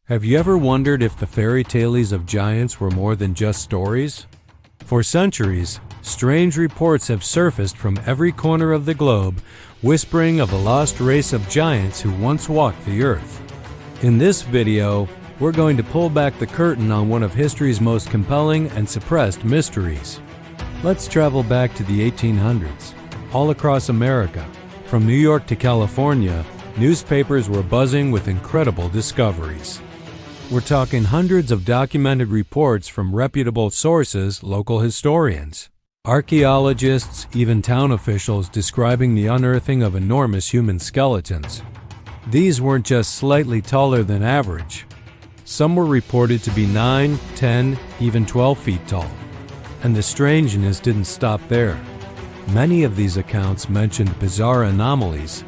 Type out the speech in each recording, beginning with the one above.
Have you ever wondered if the fairy tales of giants were more than just stories? For centuries, strange reports have surfaced from every corner of the globe, whispering of a lost race of giants who once walked the earth. In this video, we're going to pull back the curtain on one of history's most compelling and suppressed mysteries. Let's travel back to the 1800s. All across America, from New York to California, newspapers were buzzing with incredible discoveries. We're talking hundreds of documented reports from reputable sources, local historians, archaeologists, even town officials describing the unearthing of enormous human skeletons. These weren't just slightly taller than average. Some were reported to be 9, 10, even 12 feet tall. And the strangeness didn't stop there. Many of these accounts mentioned bizarre anomalies: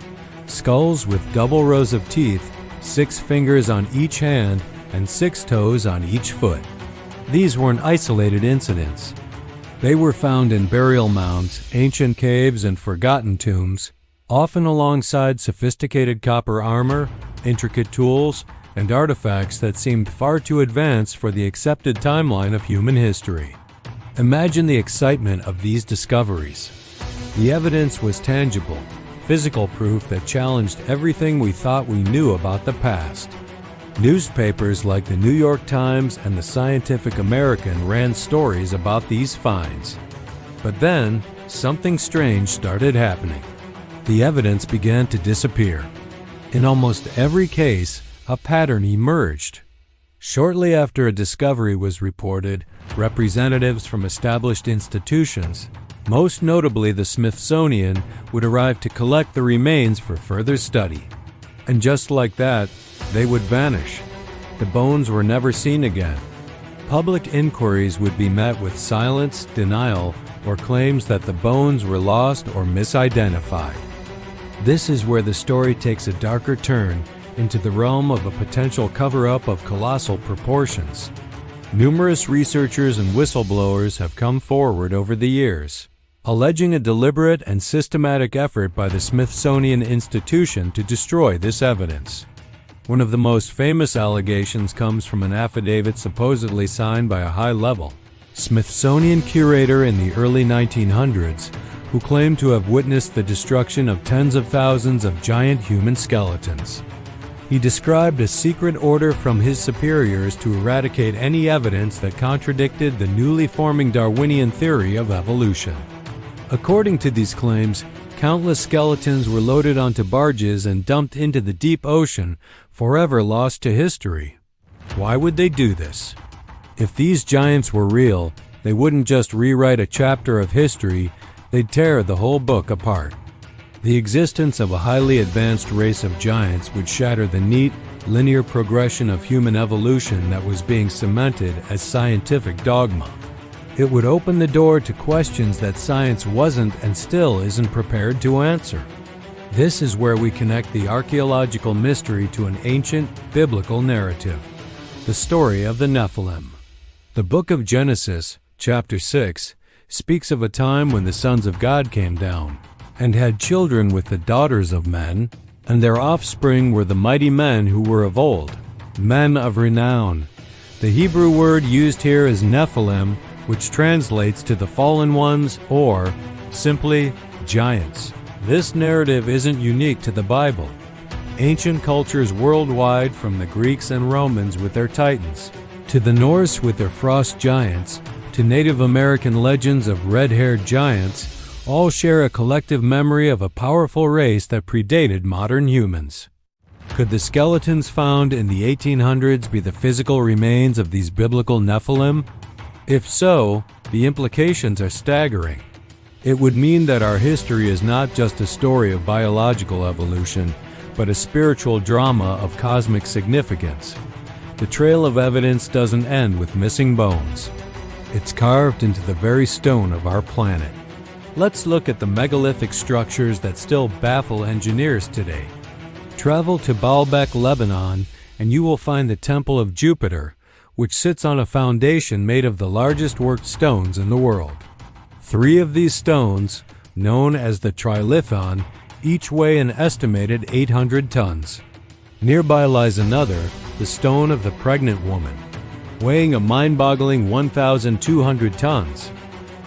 skulls with double rows of teeth, 6 fingers on each hand, and 6 toes on each foot. These weren't isolated incidents. They were found in burial mounds, ancient caves, and forgotten tombs, often alongside sophisticated copper armor, intricate tools, and artifacts that seemed far too advanced for the accepted timeline of human history. Imagine the excitement of these discoveries. The evidence was tangible, physical proof that challenged everything we thought we knew about the past. Newspapers like the New York Times and the Scientific American ran stories about these finds. But then, something strange started happening. The evidence began to disappear. In almost every case, a pattern emerged. Shortly after a discovery was reported, representatives from established institutions, most notably the Smithsonian, would arrive to collect the remains for further study. And just like that, they would vanish. The bones were never seen again. Public inquiries would be met with silence, denial, or claims that the bones were lost or misidentified. This is where the story takes a darker turn into the realm of a potential cover-up of colossal proportions. Numerous researchers and whistleblowers have come forward over the years, alleging a deliberate and systematic effort by the Smithsonian Institution to destroy this evidence. One of the most famous allegations comes from an affidavit supposedly signed by a high-level Smithsonian curator in the early 1900s who claimed to have witnessed the destruction of tens of thousands of giant human skeletons. He described a secret order from his superiors to eradicate any evidence that contradicted the newly forming Darwinian theory of evolution. According to these claims, countless skeletons were loaded onto barges and dumped into the deep ocean, forever lost to history. Why would they do this? If these giants were real, they wouldn't just rewrite a chapter of history, they'd tear the whole book apart. The existence of a highly advanced race of giants would shatter the neat, linear progression of human evolution that was being cemented as scientific dogma. It would open the door to questions that science wasn't and still isn't prepared to answer. This is where we connect the archaeological mystery to an ancient, biblical narrative, the story of the Nephilim. The Book of Genesis, chapter 6, speaks of a time when the sons of God came down and had children with the daughters of men, and their offspring were the mighty men who were of old, men of renown. The Hebrew word used here is Nephilim, which translates to the fallen ones or, simply, giants. This narrative isn't unique to the Bible. Ancient cultures worldwide, from the Greeks and Romans with their titans, to the Norse with their frost giants, to Native American legends of red-haired giants, all share a collective memory of a powerful race that predated modern humans. Could the skeletons found in the 1800s be the physical remains of these biblical Nephilim? If so, the implications are staggering. It would mean that our history is not just a story of biological evolution, but a spiritual drama of cosmic significance. The trail of evidence doesn't end with missing bones. It's carved into the very stone of our planet. Let's look at the megalithic structures that still baffle engineers today. Travel to Baalbek, Lebanon, and you will find the Temple of Jupiter, which sits on a foundation made of the largest worked stones in the world. 3 of these stones, known as the Trilithon, each weigh an estimated 800 tons. Nearby lies another, the stone of the pregnant woman, weighing a mind-boggling 1,200 tons.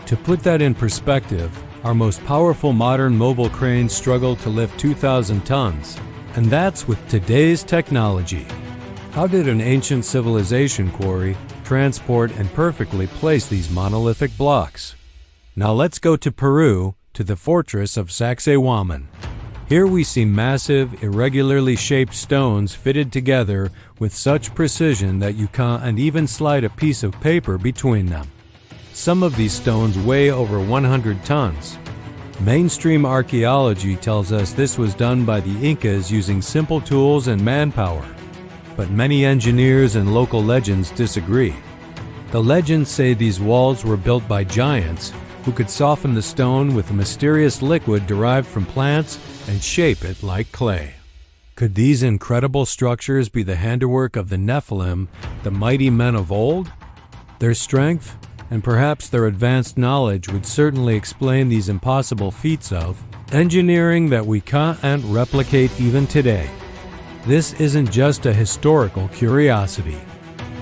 To put that in perspective, our most powerful modern mobile cranes struggle to lift 2,000 tons, and that's with today's technology. How did an ancient civilization quarry, transport, and perfectly place these monolithic blocks? Now let's go to Peru, to the fortress of Sacsayhuaman. Here we see massive, irregularly shaped stones fitted together with such precision that you can't even slide a piece of paper between them. Some of these stones weigh over 100 tons. Mainstream archaeology tells us this was done by the Incas using simple tools and manpower. But many engineers and local legends disagree. The legends say these walls were built by giants who could soften the stone with a mysterious liquid derived from plants and shape it like clay. Could these incredible structures be the handiwork of the Nephilim, the mighty men of old? Their strength, and perhaps their advanced knowledge, would certainly explain these impossible feats of engineering that we can't replicate even today. This isn't just a historical curiosity.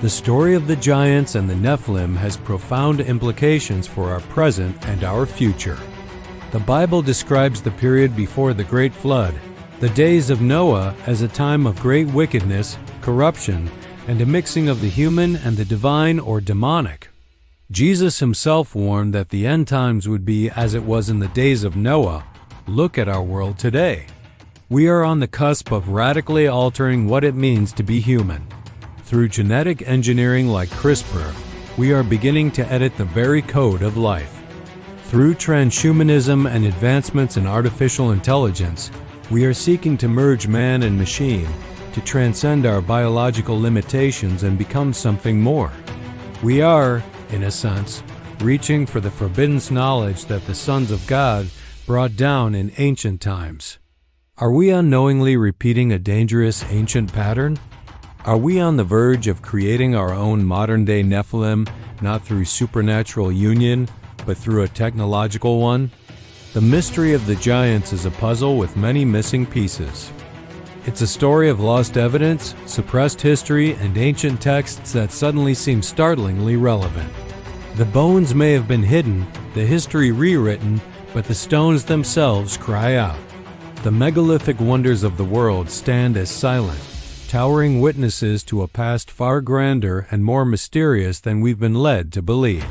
The story of the giants and the Nephilim has profound implications for our present and our future. The Bible describes the period before the Great Flood, the days of Noah, as a time of great wickedness, corruption, and a mixing of the human and the divine or demonic. Jesus himself warned that the end times would be as it was in the days of Noah. Look at our world today. We are on the cusp of radically altering what it means to be human. Through genetic engineering like CRISPR, we are beginning to edit the very code of life. Through transhumanism and advancements in artificial intelligence, we are seeking to merge man and machine, to transcend our biological limitations and become something more. We are, in a sense, reaching for the forbidden knowledge that the sons of God brought down in ancient times. Are we unknowingly repeating a dangerous ancient pattern? Are we on the verge of creating our own modern-day Nephilim, not through supernatural union, but through a technological one? The mystery of the giants is a puzzle with many missing pieces. It's a story of lost evidence, suppressed history, and ancient texts that suddenly seem startlingly relevant. The bones may have been hidden, the history rewritten, but the stones themselves cry out. The megalithic wonders of the world stand as silent, towering witnesses to a past far grander and more mysterious than we've been led to believe.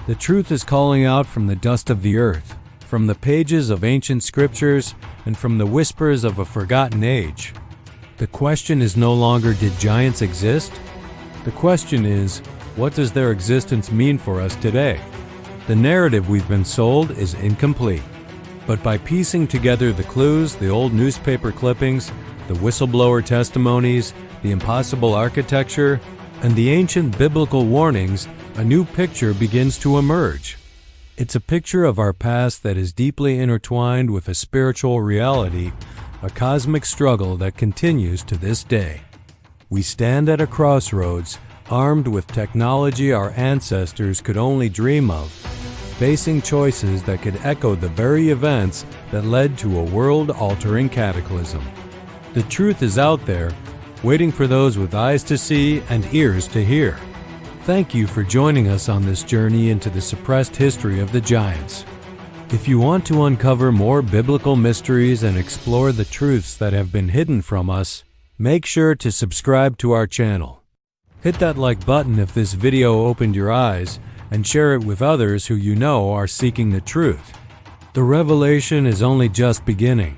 The truth is calling out from the dust of the earth, from the pages of ancient scriptures, and from the whispers of a forgotten age. The question is no longer, did giants exist? The question is, what does their existence mean for us today? The narrative we've been sold is incomplete. But by piecing together the clues, the old newspaper clippings, the whistleblower testimonies, the impossible architecture, and the ancient biblical warnings, a new picture begins to emerge. It's a picture of our past that is deeply intertwined with a spiritual reality, a cosmic struggle that continues to this day. We stand at a crossroads, armed with technology our ancestors could only dream of, facing choices that could echo the very events that led to a world-altering cataclysm. The truth is out there, waiting for those with eyes to see and ears to hear. Thank you for joining us on this journey into the suppressed history of the giants. If you want to uncover more biblical mysteries and explore the truths that have been hidden from us, make sure to subscribe to our channel. Hit that like button if this video opened your eyes, and share it with others who you know are seeking the truth. The revelation is only just beginning.